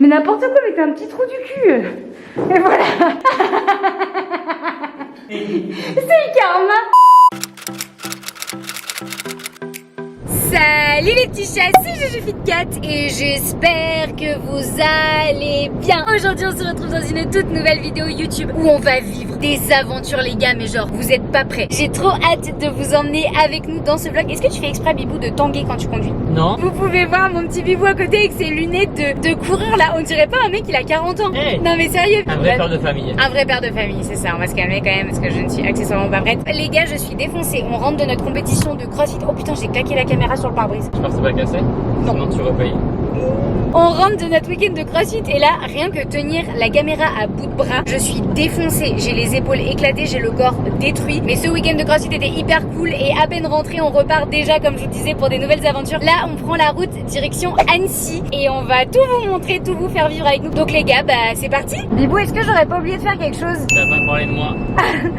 Mais n'importe quoi, mais t'as un petit trou du cul. Et voilà. C'est le karma. Salut les petits chats, c'est JujuFitCat et j'espère que vous allez bien. Aujourd'hui on se retrouve dans une toute nouvelle vidéo YouTube où on va vivre des aventures les gars, mais genre vous êtes pas prêts. J'ai trop hâte de vous emmener avec nous dans ce vlog. Est-ce que tu fais exprès Bibou de tanguer quand tu conduis? Non. Vous pouvez voir mon petit Bibou à côté avec ses lunettes de coureur là, on dirait pas un mec il a 40 ans. Hey. Non mais sérieux. Un vrai père de famille. Un vrai père de famille, c'est ça, on va se calmer quand même parce que je ne suis accessoirement pas prête. Les gars, je suis défoncée, on rentre de notre compétition de crossfit. Oh putain, j'ai claqué la caméra sur le pare-brise. J'espère que c'est pas cassé. Non. Sinon tu repayes. On rentre de notre week-end de crossfit et là, rien que tenir la caméra à bout de bras, je suis défoncée. J'ai les épaules éclatées, j'ai le corps détruit. Mais ce week-end de crossfit était hyper cool et à peine rentré, on repart déjà, comme je vous disais, pour des nouvelles aventures. Là, on prend la route direction Annecy et on va tout vous montrer, tout vous faire vivre avec nous. Donc les gars, bah c'est parti. Bibou, est-ce que j'aurais pas oublié de faire quelque chose? Tu vas pas parler de moi.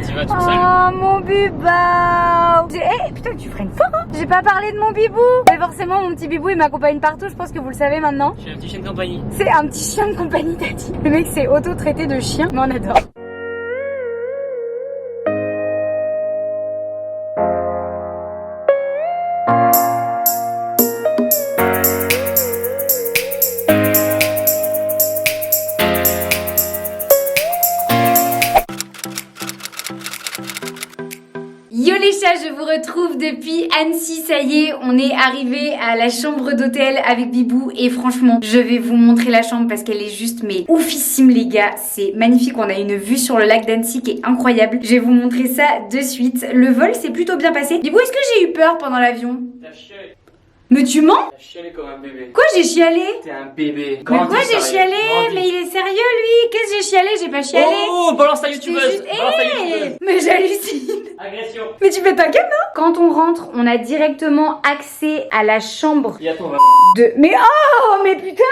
Tu vas tout seul. Oh mon Biba. Eh putain, tu freines fort hein. J'ai pas parlé de mon Bibou. Mais forcément, mon petit Bibou, il m'accompagne partout, je pense que vous le savez maintenant. Je suis un petit chien de compagnie. C'est un petit chien de compagnie, t'as dit. Le mec s'est auto-traité de chien, mais on adore. Yo les chats, je vous retrouve depuis Annecy, ça y est, on est arrivé à la chambre d'hôtel avec Bibou et franchement, je vais vous montrer la chambre parce qu'elle est juste mais oufissime les gars, c'est magnifique, on a une vue sur le lac d'Annecy qui est incroyable, je vais vous montrer ça de suite. Le vol s'est plutôt bien passé. Bibou, est-ce que j'ai eu peur pendant l'avion? T'as chialé. Mais tu mens? T'as chialé comme un bébé. Quoi j'ai chialé? T'es un bébé. Mais quoi j'ai chialé? Mais il est sérieux lui? Qu'est-ce que j'ai chialé? J'ai pas chialé. Oh, balance ta C'est youtubeuse. juste... Balance ta Hey youtubeuse. mais j'hallucine. Agression. Mais tu fais ta gueule, non? Quand on rentre, on a directement accès à la chambre Il y a ton de... Mais oh, mais putain,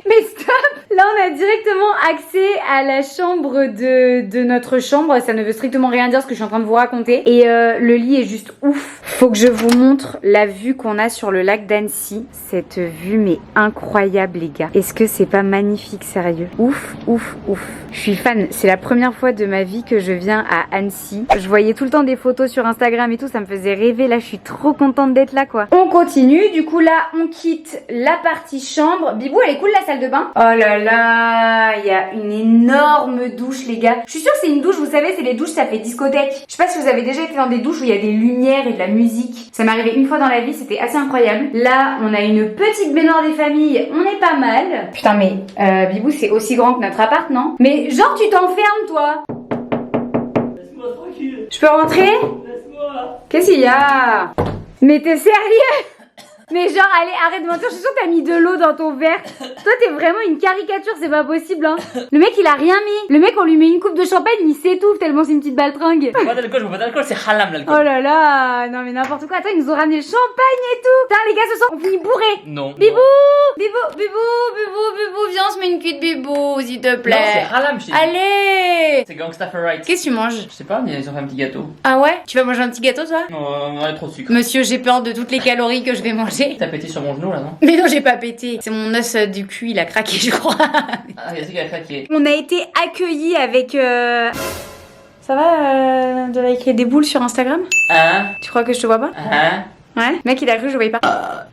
mais stop. Là, on a directement accès à la chambre de notre chambre. Ça ne veut strictement rien dire ce que je suis en train de vous raconter. Et le lit est juste ouf. Faut que je vous montre la vue qu'on a sur le lac d'Annecy. Cette vue, mais incroyable, les gars. Est-ce que c'est pas magnifique, sérieux? Ouf, ouf, ouf. Je suis fan. C'est la première fois de ma vie que je viens à Annecy. Je voyais tout le temps des photos sur Instagram et tout. Ça me faisait rêver. Là, je suis trop contente d'être là, quoi. On continue. Du coup, là, on quitte la partie chambre. Bibou, elle est cool, la salle de bain. Oh là là, il y a une énorme douche, les gars. Je suis sûre que c'est une douche, vous savez, c'est les douches, ça fait discothèque. Je sais pas si vous avez déjà été dans des douches où il y a des lumières et de la musique. Ça m'est arrivé une fois dans la vie, c'était assez incroyable. Là, on a une petite baignoire des familles, on est pas mal. Putain, mais Bibou, c'est aussi grand que notre appart, non? Mais genre, tu t'enfermes, toi. Laisse-moi tranquille. Je peux rentrer? Laisse-moi. Qu'est-ce qu'il y a? Mais t'es sérieux? Mais genre, allez, arrête de mentir, je suis sûre que t'as mis de l'eau dans ton verre. Toi, t'es vraiment une caricature, c'est pas possible, hein. Le mec, il a rien mis. Le mec, on lui met une coupe de champagne, il s'étouffe tellement c'est une petite baltringue. Pas d'alcool, je bois pas d'alcool, c'est halam l'alcool. Oh là là, non mais n'importe quoi. Attends, ils nous ont ramené le champagne et tout. Putain, les gars, ce soir, on finit bourré. Non. Bibou, Bibou, viens, on se met une cuite Bibou, s'il te Non, c'est plaît. halam chez nous. Allez. C'est gangsta for right. Qu'est-ce que tu manges? Je sais pas, mais ils ont fait un petit gâteau. Ah ouais? Tu vas manger un petit gâteau, toi? Non, on a trop de sucre. Monsieur, j'ai peur de toutes les calories que je vais manger. T'as pété sur mon genou là, non? Mais non, j'ai pas pété. C'est mon os du cul, il a craqué, je crois. Ah, il y a ce qui a craqué. On a été accueillis avec... Ça va, de écrire des boules sur Instagram? Hein? Tu crois que je te vois pas? Hein? Ouais. Mec, il a cru que je voyais pas.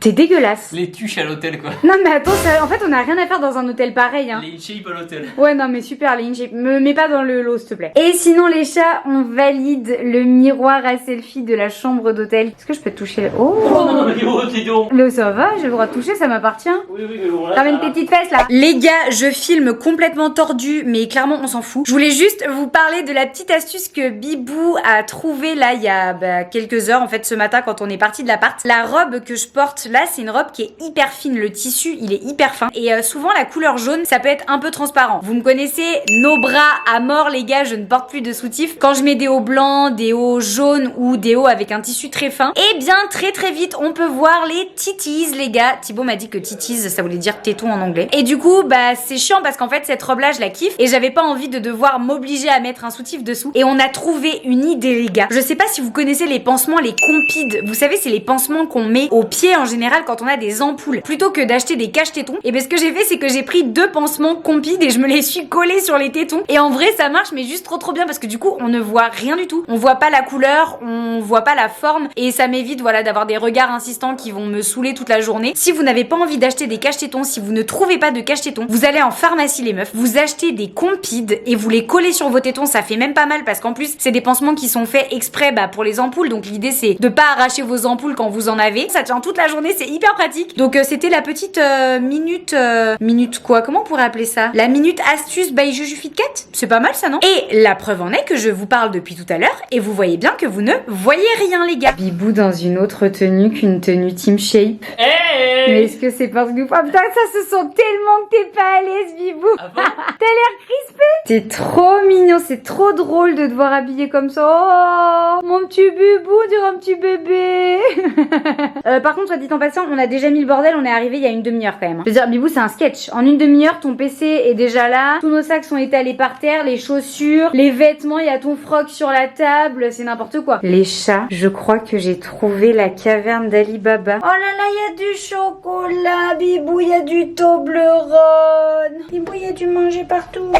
T'es dégueulasse. Les tuches à l'hôtel quoi. Non mais attends, en fait on a rien à faire dans un hôtel pareil hein. Les cheap à l'hôtel. Ouais non mais super les inchés, me mets pas dans le lot s'il te plaît. Et sinon les chats, on valide le miroir à selfie de la chambre d'hôtel. Est-ce que je peux te toucher Oh non, mais oh, dis donc. Le ça va, j'ai le droit de toucher, ça m'appartient. Oui, mais bon là. Ramène tes petites fesses là. Les gars, je filme complètement tordu, mais clairement on s'en fout. Je voulais juste vous parler de la petite astuce que Bibou a trouvée là il y a quelques heures en fait ce matin quand on est parti de l'appart. La robe que je porte là, c'est une robe qui est hyper fine. Le tissu, il est hyper fin. Et souvent la couleur jaune, ça peut être un peu transparent. Vous me connaissez, nos bras à mort les gars, je ne porte plus de soutif. Quand je mets des hauts blancs, des hauts jaunes ou des hauts avec un tissu très fin, et bien très vite on peut voir les titties les gars. Thibaut m'a dit que titties ça voulait dire téton en anglais. Et du coup bah c'est chiant parce qu'en fait cette robe là je la kiffe et j'avais pas envie de devoir m'obliger à mettre un soutif dessous. Et on a trouvé une idée les gars. Je sais pas si vous connaissez les pansements, les compides. Vous savez c'est les des pansements qu'on met aux pieds en général quand on a des ampoules. Plutôt que d'acheter des cache-tétons, et ben ce que j'ai fait c'est que j'ai pris 2 pansements Compeed et je me les suis collés sur les tétons. Et en vrai ça marche mais juste trop bien parce que du coup on ne voit rien du tout. On voit pas la couleur, on voit pas la forme et ça m'évite voilà d'avoir des regards insistants qui vont me saouler toute la journée. Si vous n'avez pas envie d'acheter des cache-tétons, si vous ne trouvez pas de cache-tétons, vous allez en pharmacie les meufs, vous achetez des Compeed et vous les collez sur vos tétons, ça fait même pas mal parce qu'en plus c'est des pansements qui sont faits exprès pour les ampoules, donc l'idée c'est de pas arracher vos ampoules quand vous en avez. Ça tient toute la journée, c'est hyper pratique. Donc c'était la petite minute quoi, comment on pourrait appeler ça? La minute astuce by Juju Fitcat. C'est pas mal ça non? Et la preuve en est que je vous parle depuis tout à l'heure et vous voyez bien que vous ne voyez rien les gars. Bibou dans une autre tenue qu'une tenue Team Shape. Hey Mais est-ce que c'est parce que... Oh putain, ça se sent tellement que t'es pas à l'aise, Bibou. Ah bon? T'as l'air crispé. T'es trop mignon, c'est trop drôle de te voir habillé comme ça. Oh, mon petit Bibou, dire un petit bébé. Par contre, soit dit en passant, on a déjà mis le bordel, on est arrivé il y a une demi-heure quand même. Je veux dire, Bibou, c'est un sketch. En une demi-heure, ton PC est déjà là. Tous nos sacs sont étalés par terre, les chaussures, les vêtements, il y a ton froc sur la table, c'est n'importe quoi. Les chats, je crois que j'ai trouvé la caverne d'Ali Baba. Oh là là, il y a du chocolat, Bibou, il y a du Toblerone. Bibou, il y a du manger partout.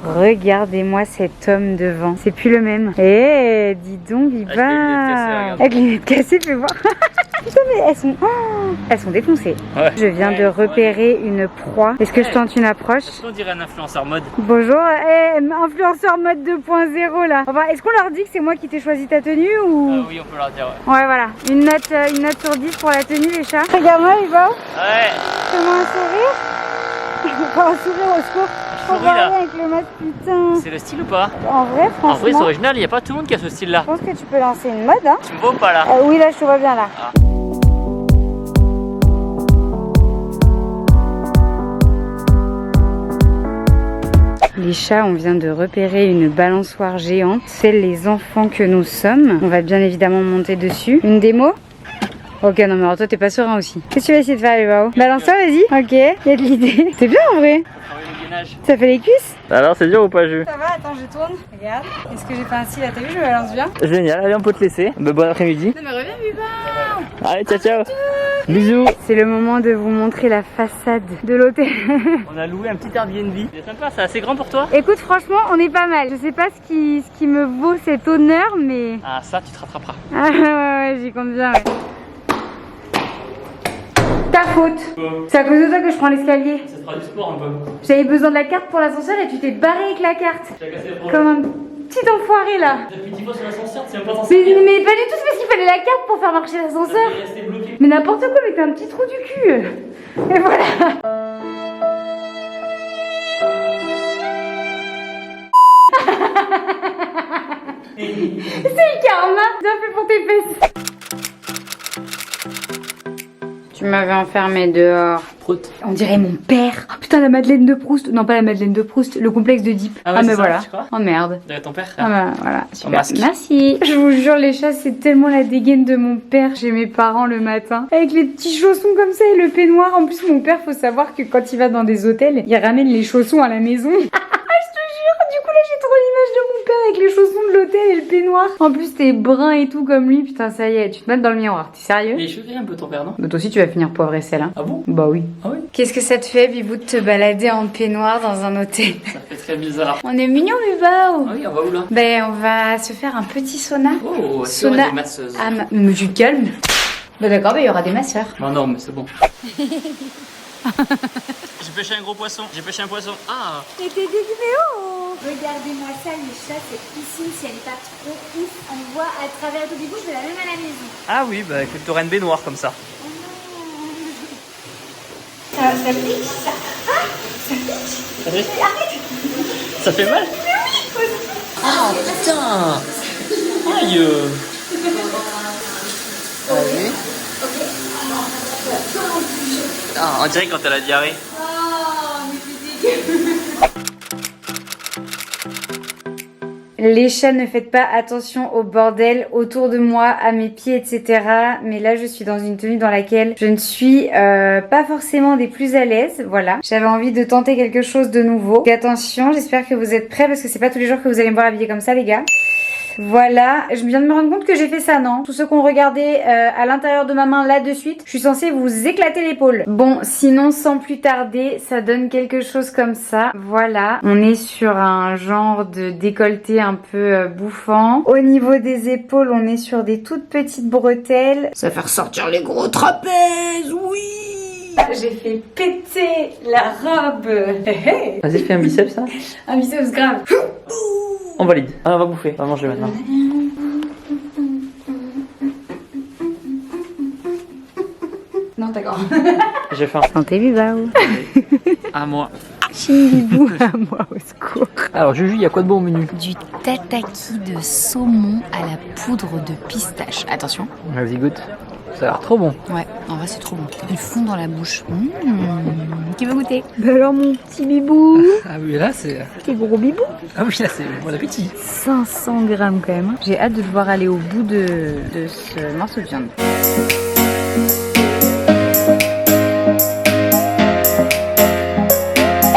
Regardez-moi cet homme devant. C'est plus le même. Eh, dis donc, Biba. Avec les lunettes cassées, fais voir. Putain, mais elles sont défoncées. Ouais. Je viens de repérer une proie. Est-ce que je tente une approche? On dirait un influenceur mode. Bonjour, influenceur mode 2.0 là. Enfin, est-ce qu'on leur dit que c'est moi qui t'ai choisi ta tenue ou... Oui, on peut leur dire, Ouais, voilà. Une note sur 10 pour la tenue, les chats. Regarde-moi, Biba. Ouais. Fais-moi un sourire. Pas un sourire au secours. Je souris là. Avec le masque, putain. C'est le style ou pas? En vrai, franchement. En vrai, c'est original, il n'y a pas tout le monde qui a ce style là. Je pense que tu peux lancer une mode, hein. Tu me vois ou pas là? Oui, là, je te vois bien, là. Ah. Les chats, on vient de repérer une balançoire géante, tels les enfants que nous sommes. On va bien évidemment monter dessus. Une démo? Ok, non mais alors toi t'es pas serein aussi. Qu'est-ce que tu vas essayer de faire, Léo? Balance-toi, vas-y. Ok, y a de l'idée. C'est bien en vrai. Le gainage. Ça fait les cuisses? Alors, c'est dur ou pas, Ju? Ça va, attends, je tourne. Regarde. Est-ce que j'ai fait un style à ta vue? Je me balance bien. Génial, allez, on peut te laisser. Bon après-midi. Non mais reviens, Biba. Allez, ciao, ciao. Bisous. C'est le moment de vous montrer la façade de l'hôtel. On a loué un petit Airbnb. C'est sympa, c'est assez grand pour toi? Écoute, franchement, on est pas mal. Je sais pas ce qui me vaut cet honneur, mais... Ah, ça, tu te rattraperas. Ah ouais, j'y compte bien, ouais. Ta faute. C'est à cause de toi que je prends l'escalier. Ça fera du sport un peu. J'avais besoin de la carte pour l'ascenseur et tu t'es barré avec la carte. Tu as cassé le problème. Comme un petit enfoiré là. Depuis 10 fois sur l'ascenseur, c'est même pas censé. Mais pas du tout, c'est parce qu'il fallait la carte pour faire marcher l'ascenseur. Il est resté bloqué. Mais n'importe quoi, mais t'as un petit trou du cul. Et voilà. C'est le karma. Bien fait pour tes fesses. Tu m'avais enfermé dehors. Prout. On dirait mon père. Oh, putain, la Madeleine de Proust. Non, pas la Madeleine de Proust, le complexe de Deep. Ah ouais, mais c'est ça, voilà. tu crois? Oh merde. Derrière ton père? Ah bah voilà, super. masque. Merci. Je vous jure, les chats, c'est tellement la dégaine de mon père chez mes parents le matin. Avec les petits chaussons comme ça et le peignoir. En plus, mon père, faut savoir que quand il va dans des hôtels, il ramène les chaussons à la maison. Du coup là j'ai trop l'image de mon père avec les chaussons de l'hôtel et le peignoir. En plus t'es brun et tout comme lui. Putain ça y est, tu te mets dans le miroir. T'es sérieux? Il est cheveux un peu ton père, non? Bah toi aussi tu vas finir poivre et sel hein. Ah bon? Bah oui. Ah oui? Qu'est-ce que ça te fait Bibou de te balader en peignoir dans un hôtel? Ça fait très bizarre. On est mignon Bibou. Ah oui, on va où là? Ben on va se faire un petit sauna. Oh, c'est Sauna. des masseuses. Ah mais tu te calmes. Bah d'accord, bah il y aura des masseurs. Non, mais c'est bon. J'ai pêché un gros poisson. J'ai pêché un poisson. Ah! Mais t'es dégueu. Regardez-moi ça les chats, cette piscine si elle est pas trop ouf. On voit à travers tout. Du coup je vais la même à la maison. Ah oui, bah écoute, t'aurais une baignoire comme ça. Ça pique ça. Ah, ça pique. Arrête. Ça fait mal? Ah putain! Aïe! Allez. Ah, on dirait quand elle a diarrhée. Oh, mais c'est dégueu. Les chats, ne faites pas attention au bordel autour de moi, à mes pieds, etc. Mais là, je suis dans une tenue dans laquelle je ne suis pas forcément des plus à l'aise. Voilà. J'avais envie de tenter quelque chose de nouveau. Donc, attention, j'espère que vous êtes prêts parce que c'est pas tous les jours que vous allez me voir habillée comme ça, les gars. Voilà, je viens de me rendre compte que j'ai fait ça, non? Tous ceux qu'on regardait à l'intérieur de ma main là de suite, je suis censée vous éclater l'épaule. Bon, sinon sans plus tarder, ça donne quelque chose comme ça. Voilà, on est sur un genre de décolleté un peu bouffant. Au niveau des épaules, on est sur des toutes petites bretelles. Ça fait ressortir les gros trapèzes, oui! J'ai fait péter la robe. Vas-y, fais un biceps, ça. Un biceps grave. On valide. Ah, on va bouffer, on va manger maintenant. Non, d'accord. J'ai faim. Santé, Bibao. À moi. Chibibou à moi, au secours. Alors, Juju, il y a quoi de bon au menu? Du tataki de saumon à la poudre de pistache. Attention. Vas-y, goûte. Ça a l'air trop bon. Ouais, en vrai c'est trop bon. Il fond dans la bouche. Qui veut goûter? Bah alors mon petit bibou. Ah oui, là, c'est... Petit gros bibou. Ah oui, là, c'est bon appétit. 500 grammes quand même. J'ai hâte de devoir aller au bout de ce morceau de viande.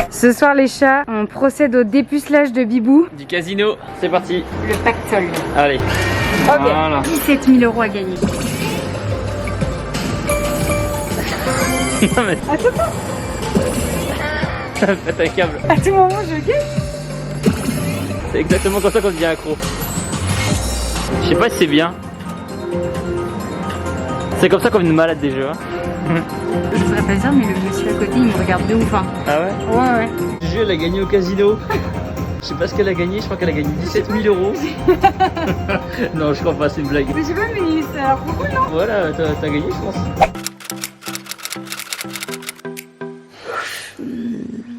Ce soir les chats, on procède au dépucelage de Bibou. Du casino, c'est parti. Le pactole. Allez. Ok. Voilà. 17 000 € à gagner. Non mais... Attends. Faites un câble. À tout moment je gagne. C'est exactement comme ça qu'on devient accro. Je sais pas si c'est bien. C'est comme ça qu'on devient malade des jeux. Hein. Je saurais pas dire, mais le monsieur à côté il me regarde de ouf. Hein. Ah ouais? Ouais. Juju, elle a gagné au casino. Je sais pas ce qu'elle a gagné, je crois qu'elle a gagné 17 000 €. Non, je crois pas, c'est une blague. Mais je sais pas, mais ça a l'air trop cool, non? Voilà, t'as gagné, je pense.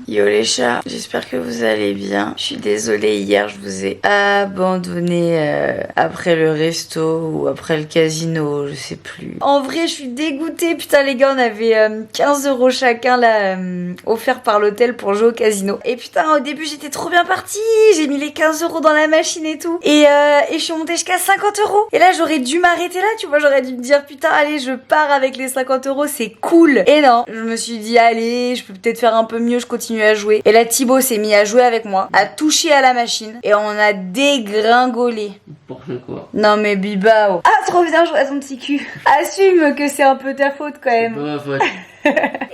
Yo les chats, j'espère que vous allez bien. Je suis désolée, hier je vous ai abandonné après le resto ou après le casino, je sais plus. En vrai, je suis dégoûtée. Putain les gars, on avait 15 € chacun là offert par l'hôtel pour jouer au casino. Et putain, au début j'étais trop bien partie. J'ai mis les 15 € dans la machine et tout. Et je suis montée jusqu'à 50 €. Et là j'aurais dû m'arrêter là, tu vois, j'aurais dû me dire putain allez je pars avec les 50 €, c'est cool. Et non, je me suis dit allez, je peux peut-être faire un peu mieux, je continue à jouer. Et là Thibaut s'est mis à jouer avec moi, à toucher à la machine et on a dégringolé. Pourquoi? Non mais Bibao. Ah trop bien joué à ton petit cul. Assume que c'est un peu ta faute quand même.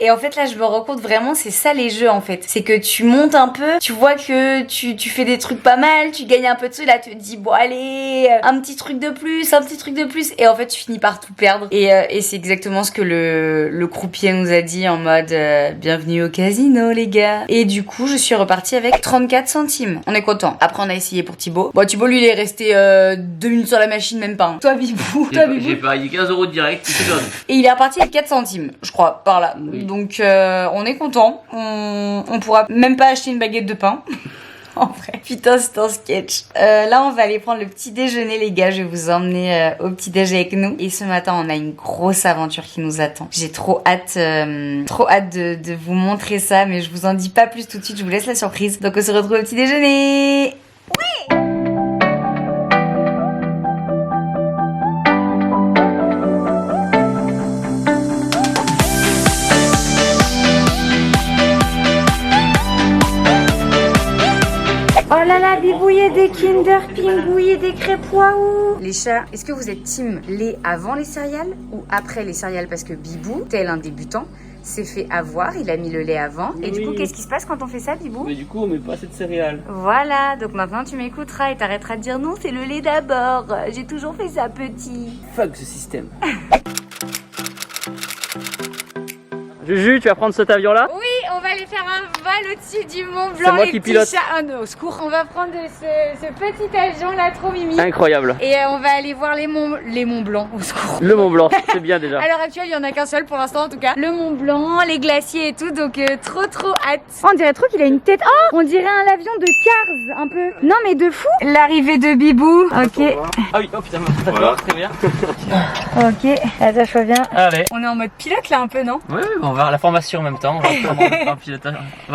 Et en fait là je me rends compte vraiment c'est ça les jeux en fait. C'est que tu montes un peu, tu vois que tu fais des trucs pas mal, tu gagnes un peu de sous et là tu te dis bon allez un petit truc de plus, un petit truc de plus et en fait tu finis par tout perdre. Et c'est exactement ce que le croupier nous a dit en mode bienvenue au casino les gars. Et du coup je suis repartie avec 34 centimes. On est content. Après on a essayé pour Thibaut. Bon Thibaut lui il est resté 2 minutes sur la machine même pas. Hein. Toi Bibou. J'ai parié 15 € direct, c'est perdu. Et il est reparti avec 4 centimes je crois par là. Oui. Donc on est content. On pourra même pas acheter une baguette de pain. En vrai. Putain, c'est un sketch. Là, on va aller prendre le petit déjeuner, les gars. Je vais vous emmener au petit déjeuner avec nous. Et ce matin, on a une grosse aventure qui nous attend. J'ai trop hâte de vous montrer ça, mais je vous en dis pas plus tout de suite. Je vous laisse la surprise. Donc, on se retrouve au petit déjeuner. Oui! Oh là là, bibouillé des Kinder, pingouillé des crêpes waouh. Les chats, est-ce que vous êtes team lait avant les céréales ou après les céréales? Parce que Bibou, tel un débutant, s'est fait avoir, il a mis le lait avant. Et du coup, qu'est-ce qui se passe quand on fait ça, Bibou? Mais du coup, on met pas assez de céréales. Voilà, donc maintenant tu m'écouteras et t'arrêteras de dire non, c'est le lait d'abord. J'ai toujours fait ça petit. Fuck ce système. Juju, tu vas prendre cet avion-là? Oui, on va aller faire un vol au-dessus du Mont Blanc. C'est moi les qui petits pilote. chats. Ah non, au secours. On va prendre ce petit avion là, trop mimi. Incroyable. Et on va aller voir les monts Blancs, au secours. Le Mont Blanc, c'est bien déjà. À l'heure actuelle, il n'y en a qu'un seul pour l'instant en tout cas. Le Mont Blanc, les glaciers et tout, donc trop hâte. On dirait trop qu'il a une tête. Oh, on dirait un avion de Cars, un peu. Non mais de fou. L'arrivée de Bibou. Ok. Ah oui, oh putain, d'accord, très bien. Ok, attache-toi bien. Allez. On est en mode pilote là un peu, non? Ouais, on va faire la formation en même temps. On va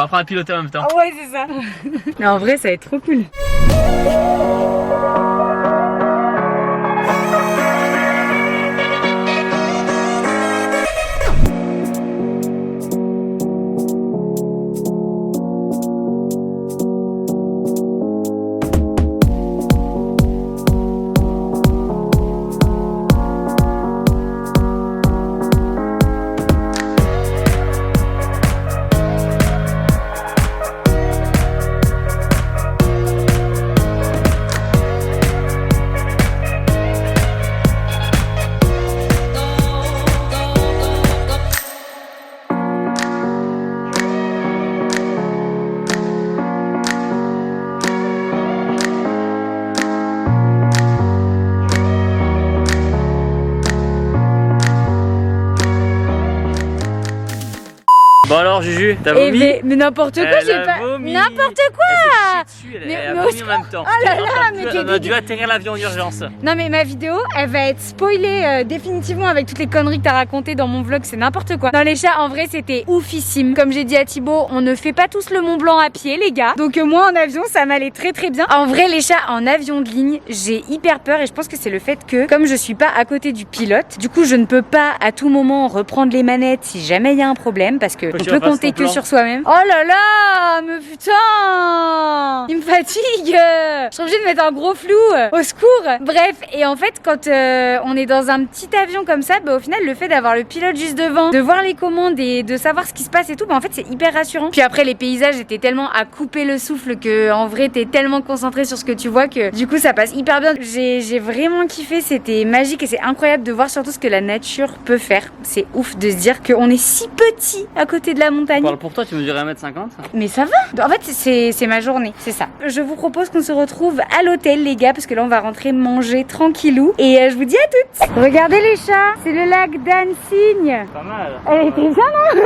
apprendre à piloter en même temps. Ouais, c'est ça. Mais en vrai, ça va être trop cool. Bon alors Juju, t'as Eh vomi? mais n'importe quoi, Elle j'ai a pas... vomi. N'importe quoi. Elle s'est chiée dessus, Mais elle a au vomi en même temps. Oh là là, mais t'es On a dû atterrir l'avion en urgence. Non mais ma vidéo, elle va être spoilée définitivement avec toutes les conneries que t'as racontées dans mon vlog, c'est n'importe quoi. Dans les chats, en vrai, c'était oufissime. Comme j'ai dit à Thibaut, on ne fait pas tous le Mont Blanc à pied, les gars. Donc moi, en avion, ça m'allait très très bien. En vrai, les chats, en avion de ligne, j'ai hyper peur et je pense que c'est le fait que, comme je suis pas à côté du pilote, du coup, je ne peux pas à tout moment reprendre les manettes si jamais il y a un problème parce que on peut compter que sur soi-même. Oh là là, mais putain, il me fatigue. Je suis obligée de mettre un gros flou. Au secours. Bref, et en fait, quand on est dans un petit avion comme ça, bah, au final, le fait d'avoir le pilote juste devant, de voir les commandes et de savoir ce qui se passe et tout, bah, en fait, c'est hyper rassurant. Puis après, les paysages étaient tellement à couper le souffle que, en vrai, t'es tellement concentré sur ce que tu vois que, du coup, ça passe hyper bien. J'ai vraiment kiffé. C'était magique et c'est incroyable de voir surtout ce que la nature peut faire. C'est ouf de se dire qu'on est si petit à côté de la montagne. Parle pour toi, tu mesures 1m50. Mais ça va. En fait, c'est ma journée, c'est ça. Je vous propose qu'on se retrouve à l'hôtel, les gars, parce que là, on va rentrer manger tranquillou. Et je vous dis à toutes. Regardez les chats, c'est le lac d'Annecy. Pas mal. Elle était bien, non?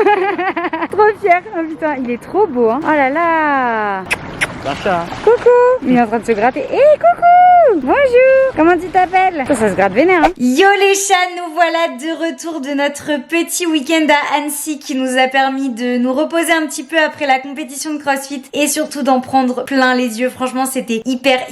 Trop fière. Oh putain, il est trop beau, hein. Oh là là. C'est un chat. Coucou. Il est en train de se gratter. Hé, coucou. Bonjour. Comment tu t'appelles? Ça se gratte vénère, hein. Yo les chats, nous voilà de retour de notre petit week-end à Annecy qui nous a permis de nous reposer un petit peu après la compétition de CrossFit et surtout d'en prendre plein les yeux. Franchement, c'était hyper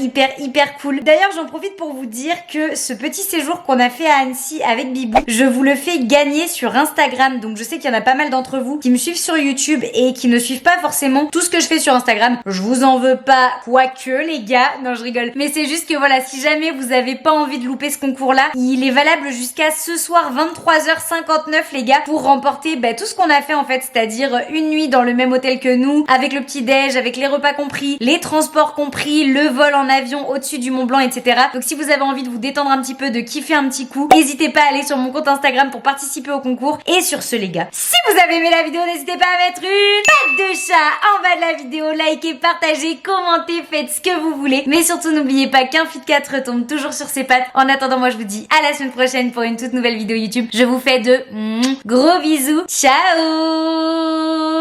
cool. D'ailleurs, j'en profite pour vous dire que ce petit séjour qu'on a fait à Annecy avec Bibou, je vous le fais gagner sur Instagram. Donc je sais qu'il y en a pas mal d'entre vous qui me suivent sur YouTube et qui ne suivent pas forcément tout ce que je fais sur Instagram. Je vous en veux pas, quoique les gars. Non, je rigole. Mais c'est juste que voilà, si jamais vous avez pas envie de louper ce concours-là, il est valable jusqu'à ce soir 23h59 les gars pour remporter tout ce qu'on a fait en fait, c'est-à-dire une nuit dans le même hôtel que nous, avec le petit-déj, avec les repas compris, les transports compris, le vol en avion au-dessus du Mont Blanc, etc. Donc si vous avez envie de vous détendre un petit peu, de kiffer un petit coup, n'hésitez pas à aller sur mon compte Instagram pour participer au concours. Et sur ce les gars, si vous avez aimé la vidéo, n'hésitez pas à mettre une patte de chat en bas de la vidéo, likez, partagez, commentez, faites ce que vous voulez. Mais surtout n'oubliez pas qu'un Fit 4 retombe toujours sur ses pattes. En attendant, moi je vous dis à la semaine prochaine pour une toute nouvelle vidéo YouTube. Je vous fais de gros bisous. Ciao.